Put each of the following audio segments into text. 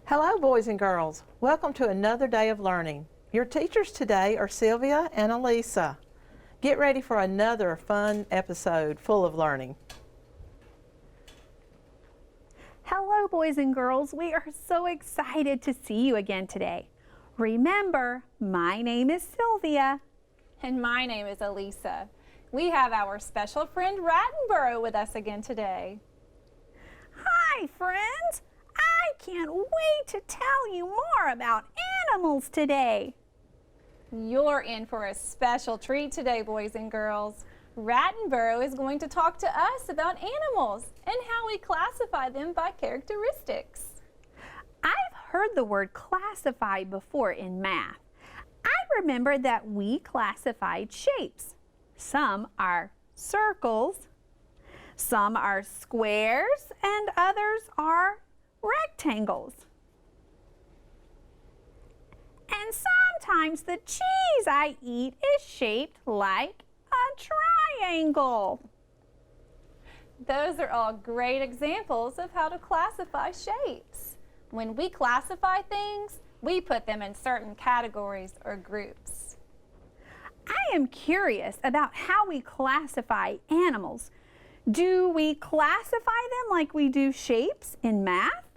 Hello, boys and girls. Welcome to another day of learning. Your teachers today are Sylvia and Elisa. Get ready for another fun episode full of learning. Hello, boys and girls. We are so excited to see you again today. Remember, my name is Sylvia. And my name is Elisa. We have our special friend Rattenborough with us again today. Hi, friends. I can't wait to tell you more about animals today. You're in for a special treat today, boys and girls. Rattenborough is going to talk to us about animals and how we classify them by characteristics. I've heard the word classify before in math. I remember that we classified shapes. Some are circles, some are squares, and others are rectangles. And sometimes the cheese I eat is shaped like a triangle. Those are all great examples of how to classify shapes. When we classify things, we put them in certain categories or groups. I am curious about how we classify animals. Do we classify them like we do shapes in math?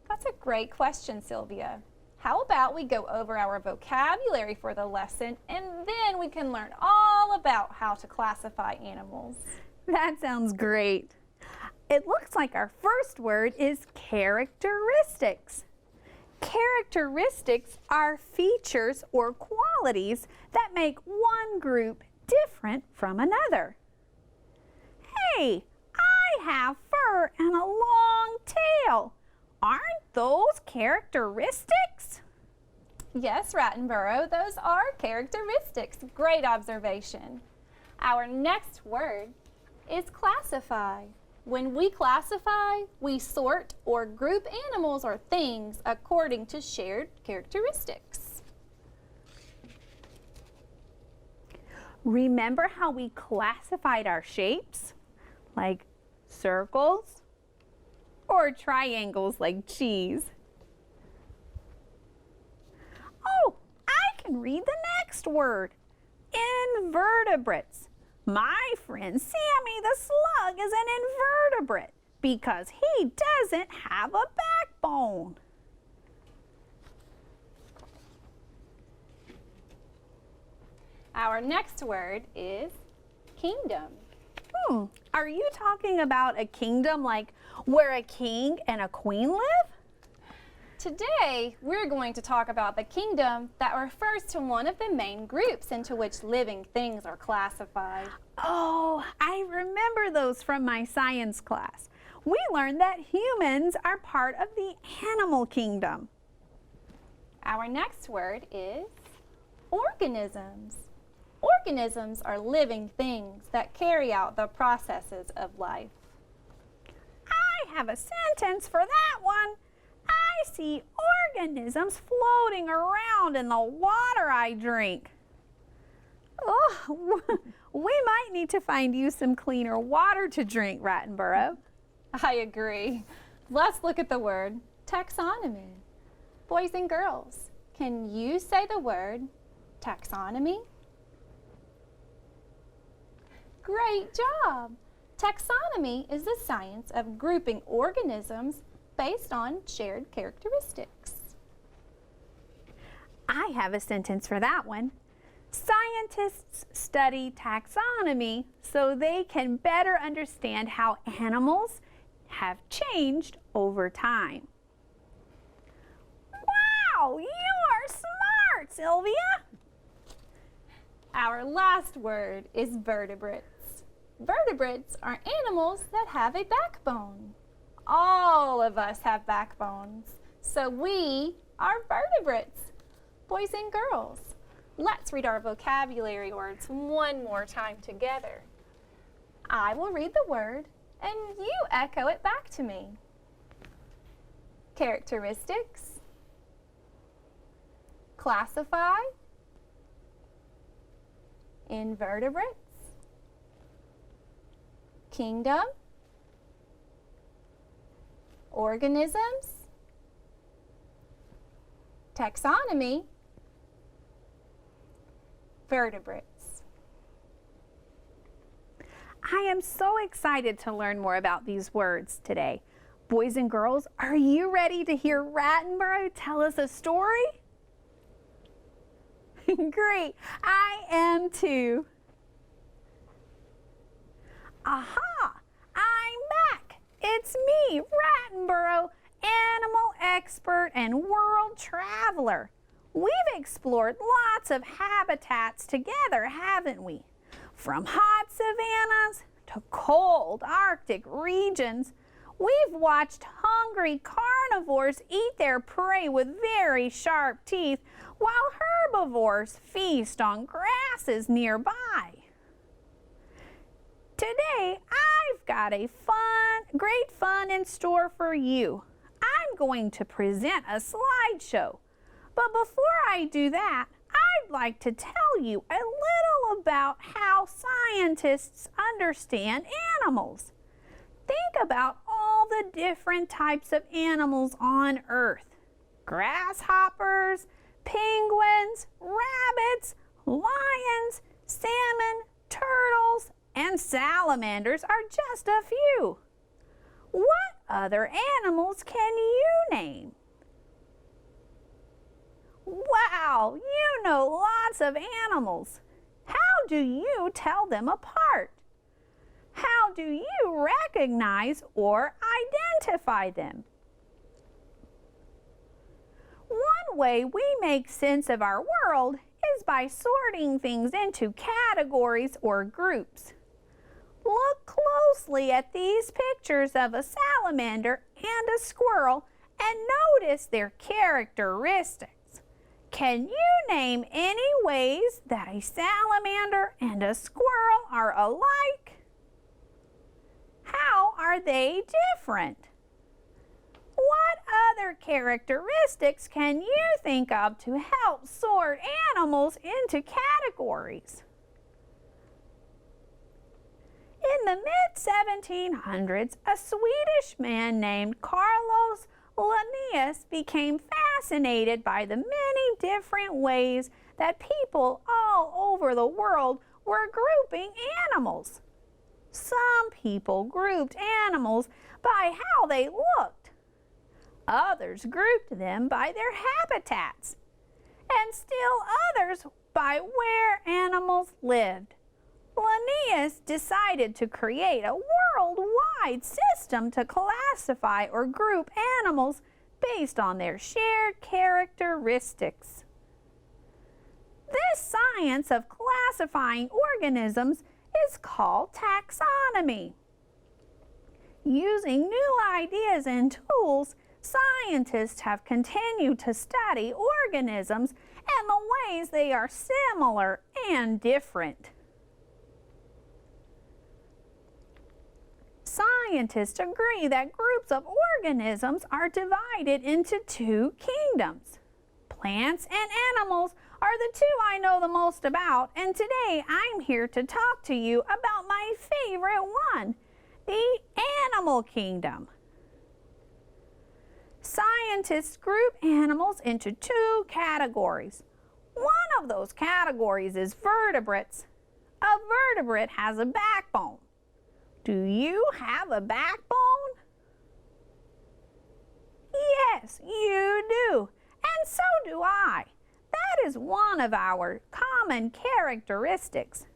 That's a great question, Sylvia. How about we go over our vocabulary for the lesson and then we can learn all about how to classify animals. That sounds great. It looks like our first word is characteristics. Characteristics are features or qualities that make one group different from another. Hey, I have fur and a long tail. Aren't those characteristics? Yes, Rattenborough, those are characteristics. Great observation. Our next word is classify. When we classify, we sort or group animals or things according to shared characteristics. Remember how we classified our shapes? Like circles or triangles like cheese. Oh, I can read the next word. Invertebrates. My friend Sammy the slug is an invertebrate because he doesn't have a backbone. Our next word is kingdom. Are you talking about a kingdom like where a king and a queen live? Today, we're going to talk about the kingdom that refers to one of the main groups into which living things are classified. Oh, I remember those from my science class. We learned that humans are part of the animal kingdom. Our next word is organisms. Organisms are living things that carry out the processes of life. I have a sentence for that one. I see organisms floating around in the water I drink. Oh, we might need to find you some cleaner water to drink, Rattenborough. I agree. Let's look at the word taxonomy. Boys and girls, can you say the word taxonomy? Great job! Taxonomy is the science of grouping organisms based on shared characteristics. I have a sentence for that one. Scientists study taxonomy so they can better understand how animals have changed over time. Wow, you are smart, Sylvia! Our last word is vertebrates. Vertebrates are animals that have a backbone. All of us have backbones, so we are vertebrates. Boys and girls, let's read our vocabulary words one more time together. I will read the word and you echo it back to me. Characteristics, classify, invertebrates, kingdom, organisms, Taxonomy, vertebrates. I am so excited to learn more about these words today. Boys and girls, are you ready to hear Rattenborough tell us a story? Great, I am too. Aha, I'm back. It's me, Rattenborough, animal expert and world traveler. We've explored lots of habitats together, haven't we? From hot savannas to cold Arctic regions. We've watched hungry carnivores eat their prey with very sharp teeth while herbivores feast on grasses nearby. Today, I've got a great fun in store for you. I'm going to present a slideshow. But before I do that, I'd like to tell you a little about how scientists understand animals. Think about all the different types of animals on Earth. Grasshoppers, penguins, rabbits, lions, salmon, turtles, and salamanders are just a few. What other animals can you name? Wow, you know lots of animals. How do you tell them apart? How do you recognize or identify them? One way we make sense of our world is by sorting things into categories or groups. Look closely at these pictures of a salamander and a squirrel and notice their characteristics. Can you name any ways that a salamander and a squirrel are alike? How are they different? What other characteristics can you think of to help sort animals into categories? In the mid-1700s, a Swedish man named Carlos Linnaeus became fascinated by the many different ways that people all over the world were grouping animals. Some people grouped animals by how they looked. Others grouped them by their habitats, and still others by where animals lived. Linnaeus decided to create a worldwide system to classify or group animals based on their shared characteristics. This science of classifying organisms is called taxonomy. Using new ideas and tools, scientists have continued to study organisms and the ways they are similar and different. Scientists agree that groups of organisms are divided into two kingdoms. Plants and animals are the two I know the most about, and today I'm here to talk to you about my favorite one, the animal kingdom. Scientists group animals into two categories. One of those categories is vertebrates. A vertebrate has a backbone. Do you have a backbone? Yes, you do, and so do I. That is one of our common characteristics.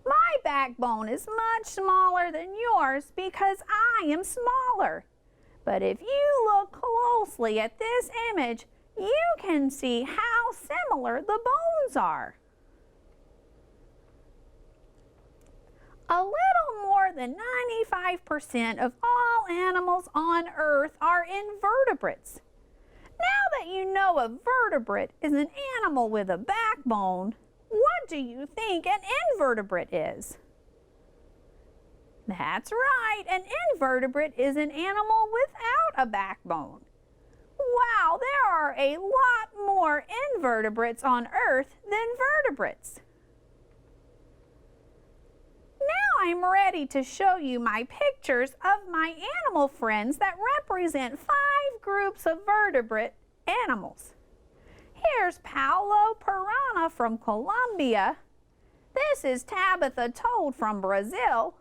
My backbone is much smaller than yours because I am smaller. But if you look closely at this image, you can see how similar the bones are. A little more than 95% of all animals on Earth are invertebrates. Now that you know a vertebrate is an animal with a backbone, what do you think an invertebrate is? That's right, an invertebrate is an animal without a backbone. Wow, there are a lot more invertebrates on Earth than vertebrates. Now I'm ready to show you my pictures of my animal friends that represent 5 groups of vertebrate animals. Here's Paulo Piranha from Colombia. This is Tabitha Toad from Brazil.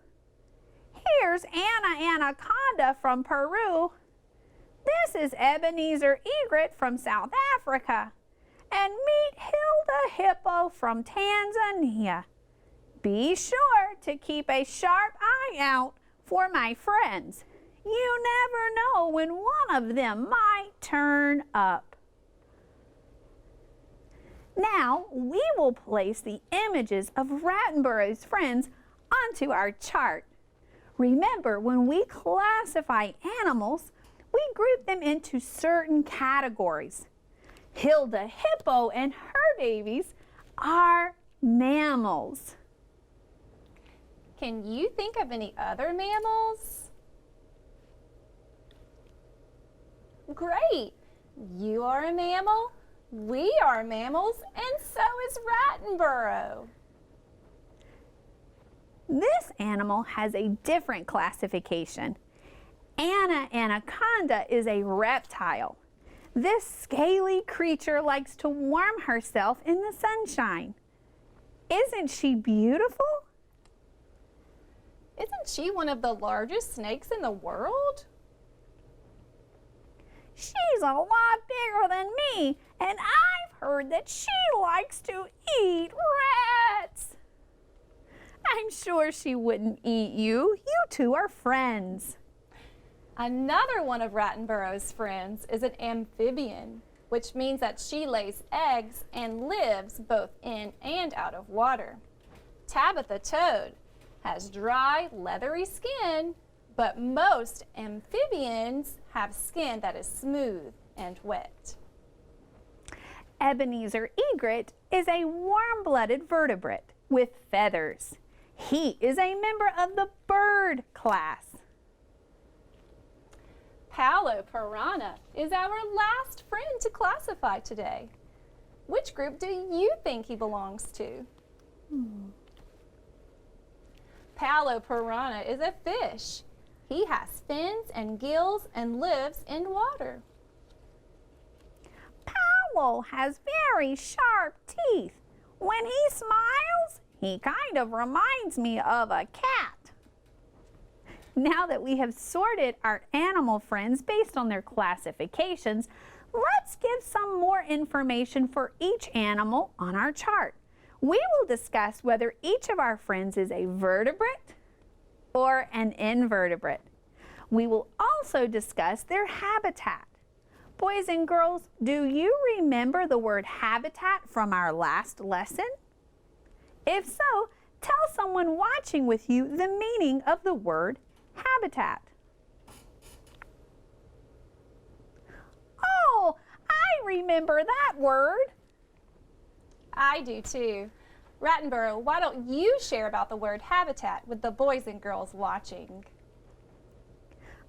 Here's Anaconda from Peru. This is Ebenezer Egret from South Africa. And meet Hilda Hippo from Tanzania. Be sure to keep a sharp eye out for my friends. You never know when one of them might turn up. Now we will place the images of Rattenborough's friends onto our chart. Remember, when we classify animals, we group them into certain categories. Hilda Hippo and her babies are mammals. Can you think of any other mammals? Great! You are a mammal, we are mammals, and so is Rattenborough. This animal has a different classification. Anaconda is a reptile. This scaly creature likes to warm herself in the sunshine. Isn't she beautiful? Isn't she one of the largest snakes in the world? She's a lot bigger than me, and I've heard that she likes to eat rats. I'm sure she wouldn't eat you. You two are friends. Another one of Rattenborough's friends is an amphibian, which means that she lays eggs and lives both in and out of water. Tabitha Toad has dry, leathery skin, but most amphibians have skin that is smooth and wet. Ebenezer Egret is a warm-blooded vertebrate with feathers. He is a member of the bird class. Paulo Piranha is our last friend to classify today. Which group do you think he belongs to? Paulo Piranha is a fish. He has fins and gills and lives in water. Paulo has very sharp teeth. When he smiles, he kind of reminds me of a cat. Now that we have sorted our animal friends based on their classifications, let's give some more information for each animal on our chart. We will discuss whether each of our friends is a vertebrate or an invertebrate. We will also discuss their habitat. Boys and girls, do you remember the word habitat from our last lesson? If so, tell someone watching with you the meaning of the word habitat. Oh, I remember that word. I do too. Rattenborough, why don't you share about the word habitat with the boys and girls watching?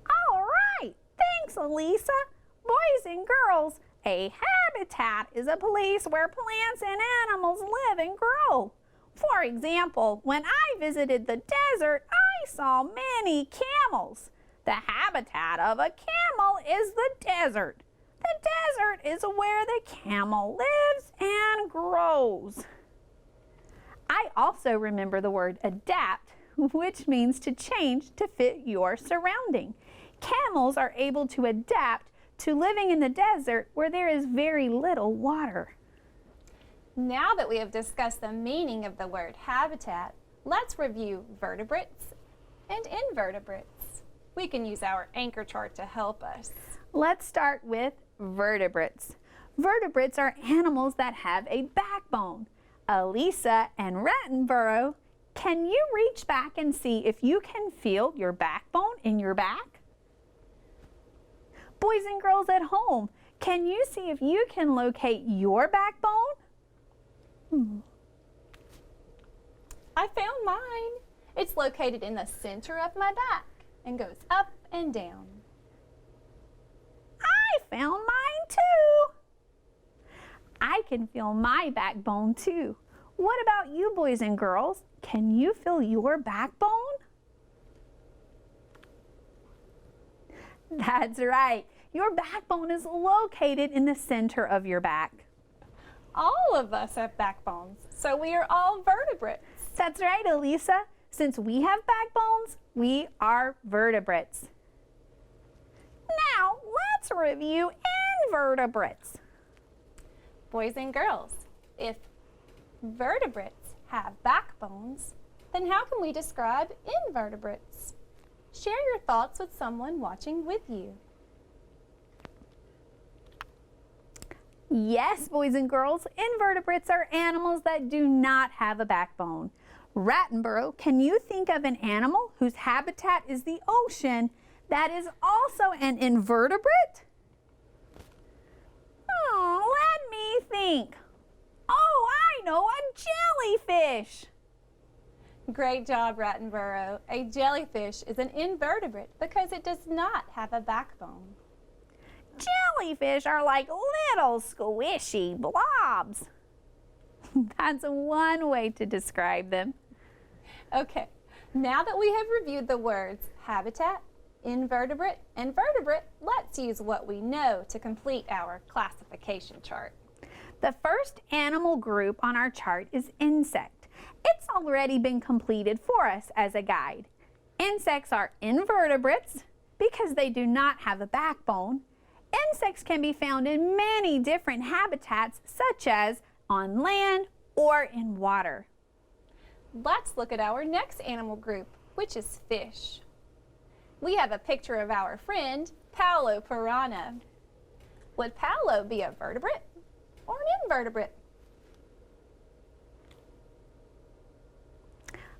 All right, thanks, Elisa. Boys and girls, a habitat is a place where plants and animals live and grow. For example, when I visited the desert, I saw many camels. The habitat of a camel is the desert. The desert is where the camel lives and grows. I also remember the word adapt, which means to change to fit your surrounding. Camels are able to adapt to living in the desert where there is very little water. Now that we have discussed the meaning of the word habitat, let's review vertebrates and invertebrates. We can use our anchor chart to help us. Let's start with vertebrates. Vertebrates are animals that have a backbone. Elisa and Rattenborough, can you reach back and see if you can feel your backbone in your back? Boys and girls at home, can you see if you can locate your backbone? I found mine. It's located in the center of my back and goes up and down. I found mine too. I can feel my backbone too. What about you, boys and girls? Can you feel your backbone? That's right. Your backbone is located in the center of your back. All of us have backbones, so we are all vertebrates. That's right, Elisa. Since we have backbones, we are vertebrates. Now, let's review invertebrates. Boys and girls, if vertebrates have backbones, then how can we describe invertebrates? Share your thoughts with someone watching with you. Yes, boys and girls, invertebrates are animals that do not have a backbone. Rattenborough, can you think of an animal whose habitat is the ocean that is also an invertebrate? Let me think. Oh, I know, a jellyfish. Great job, Rattenborough. A jellyfish is an invertebrate because it does not have a backbone. Jellyfish are like little squishy blobs. That's one way to describe them. Okay, now that we have reviewed the words habitat, invertebrate, and vertebrate, let's use what we know to complete our classification chart. The first animal group on our chart is insect. It's already been completed for us as a guide. Insects are invertebrates because they do not have a backbone. Insects can be found in many different habitats, such as on land or in water. Let's look at our next animal group, which is fish. We have a picture of our friend, Paulo piranha. Would Paulo be a vertebrate or an invertebrate?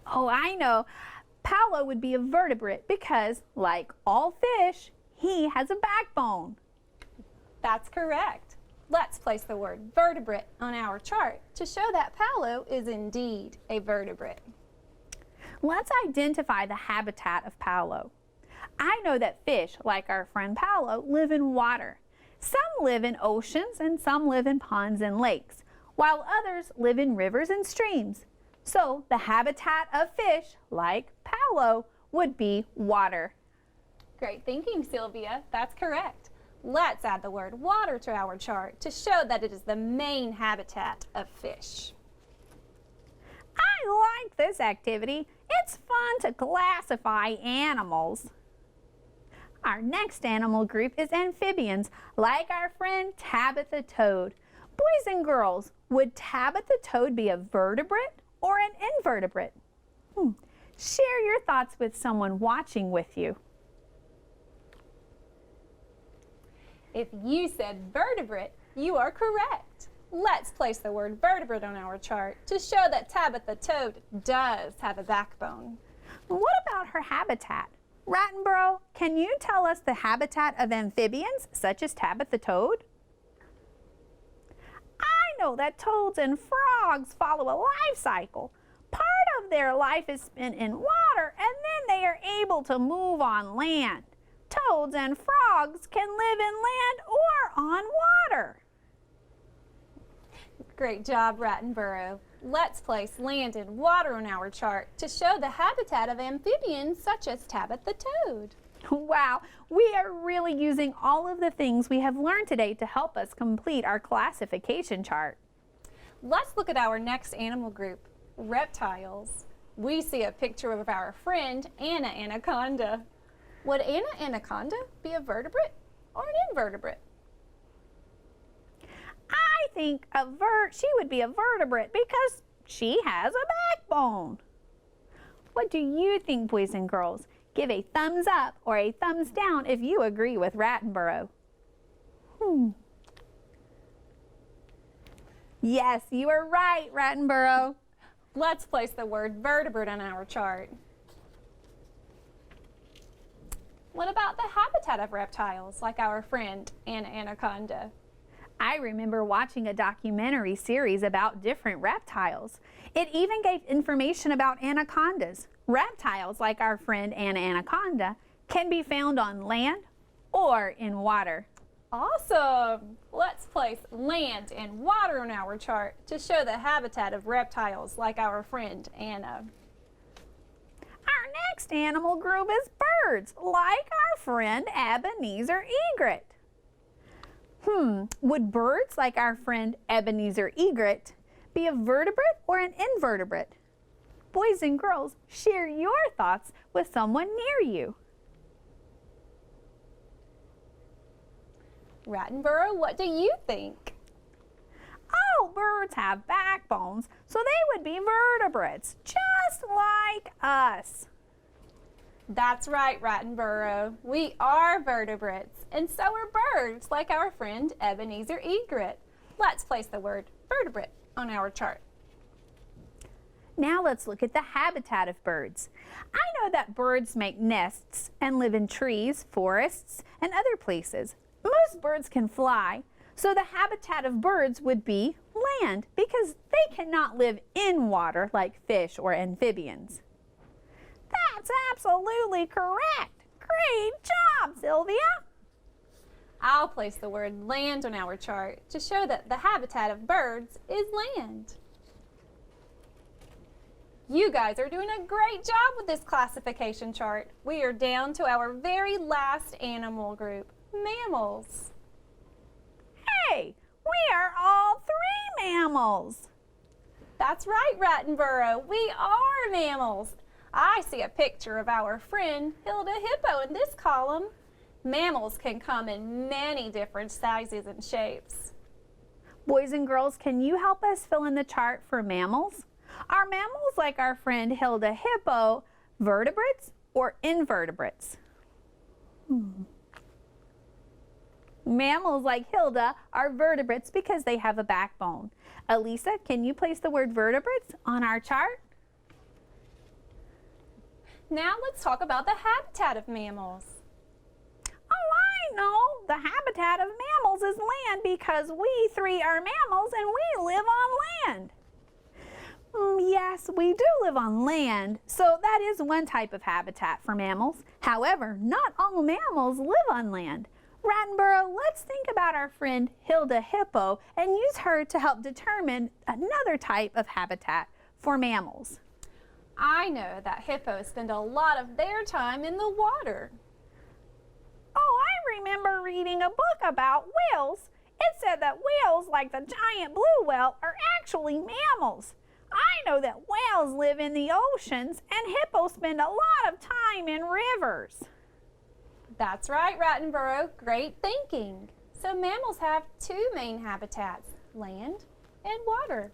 Oh, I know. Paulo would be a vertebrate because, like all fish, he has a backbone. That's correct. Let's place the word vertebrate on our chart to show that Paulo is indeed a vertebrate. Let's identify the habitat of Paulo. I know that fish, like our friend Paulo, live in water. Some live in oceans and some live in ponds and lakes, while others live in rivers and streams. So the habitat of fish, like Paulo, would be water. Great thinking, Sylvia. That's correct. Let's add the word water to our chart to show that it is the main habitat of fish. I like this activity. It's fun to classify animals. Our next animal group is amphibians, like our friend Tabitha Toad. Boys and girls, would Tabitha Toad be a vertebrate or an invertebrate? Share your thoughts with someone watching with you. If you said vertebrate, you are correct. Let's place the word vertebrate on our chart to show that Tabitha Toad does have a backbone. What about her habitat? Rattenborough, can you tell us the habitat of amphibians, such as Tabitha Toad? I know that toads and frogs follow a life cycle. Part of their life is spent in water, and then they are able to move on land. Toads and frogs can live in land or on water. Great job, Rattenborough. Let's place land and water on our chart to show the habitat of amphibians such as Tabitha Toad. Wow, we are really using all of the things we have learned today to help us complete our classification chart. Let's look at our next animal group, reptiles. We see a picture of our friend, Anaconda. Would Anaconda be a vertebrate or an invertebrate? I think she would be a vertebrate because she has a backbone. What do you think, boys and girls? Give a thumbs up or a thumbs down if you agree with Rattenborough. Yes, you are right, Rattenborough. Let's place the word vertebrate on our chart. What about the habitat of reptiles, like our friend Anaconda? I remember watching a documentary series about different reptiles. It even gave information about anacondas. Reptiles, like our friend Anaconda, can be found on land or in water. Awesome! Let's place land and water on our chart to show the habitat of reptiles like our friend Anna. Our next animal group is birds, like our friend Ebenezer egret. Would birds like our friend Ebenezer egret be a vertebrate or an invertebrate? Boys and girls, share your thoughts with someone near you. Rattenborough, what do you think? Oh, birds have backbones, so they would be vertebrates, just like us. That's right, Rattenborough. We are vertebrates, and so are birds, like our friend Ebenezer egret. Let's place the word vertebrate on our chart. Now let's look at the habitat of birds. I know that birds make nests and live in trees, forests, and other places. Most birds can fly, so the habitat of birds would be land because they cannot live in water like fish or amphibians. That's absolutely correct. Great job, Sylvia. I'll place the word land on our chart to show that the habitat of birds is land. You guys are doing a great job with this classification chart. We are down to our very last animal group, mammals. Hey, we are all 3 mammals. That's right, Rattenborough. We are mammals. I see a picture of our friend Hilda Hippo in this column. Mammals can come in many different sizes and shapes. Boys and girls, can you help us fill in the chart for mammals? Are mammals like our friend Hilda Hippo vertebrates or invertebrates? Mammals like Hilda are vertebrates because they have a backbone. Elisa, can you place the word vertebrates on our chart? Now let's talk about the habitat of mammals. Oh, I know. The habitat of mammals is land because we 3 are mammals and we live on land. Yes, we do live on land, so that is one type of habitat for mammals. However, not all mammals live on land. Rattenborough, let's think about our friend Hilda Hippo and use her to help determine another type of habitat for mammals. I know that hippos spend a lot of their time in the water. Oh, I remember reading a book about whales. It said that whales, like the giant blue whale, are actually mammals. I know that whales live in the oceans and hippos spend a lot of time in rivers. That's right, Rattenborough. Great thinking. So mammals have 2 main habitats, land and water.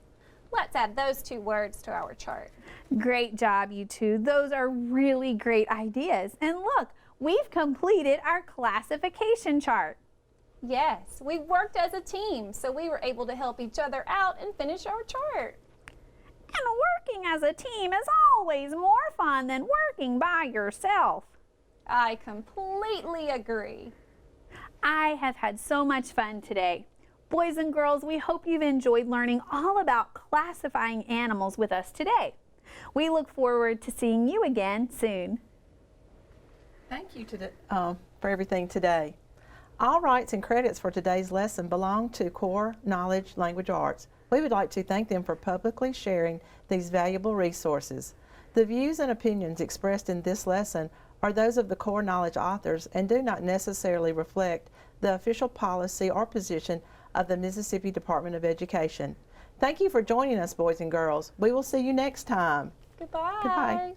Let's add those 2 words to our chart. Great job, you two. Those are really great ideas. And look, we've completed our classification chart. Yes, we worked as a team, so we were able to help each other out and finish our chart. And working as a team is always more fun than working by yourself. I completely agree. I have had so much fun today. Boys and girls, we hope you've enjoyed learning all about classifying animals with us today. We look forward to seeing you again soon. Thank you for everything today. All rights and credits for today's lesson belong to Core Knowledge Language Arts. We would like to thank them for publicly sharing these valuable resources. The views and opinions expressed in this lesson are those of the Core Knowledge authors and do not necessarily reflect the official policy or position of the Mississippi Department of Education. Thank you for joining us, boys and girls. We will see you next time. Goodbye. Goodbye.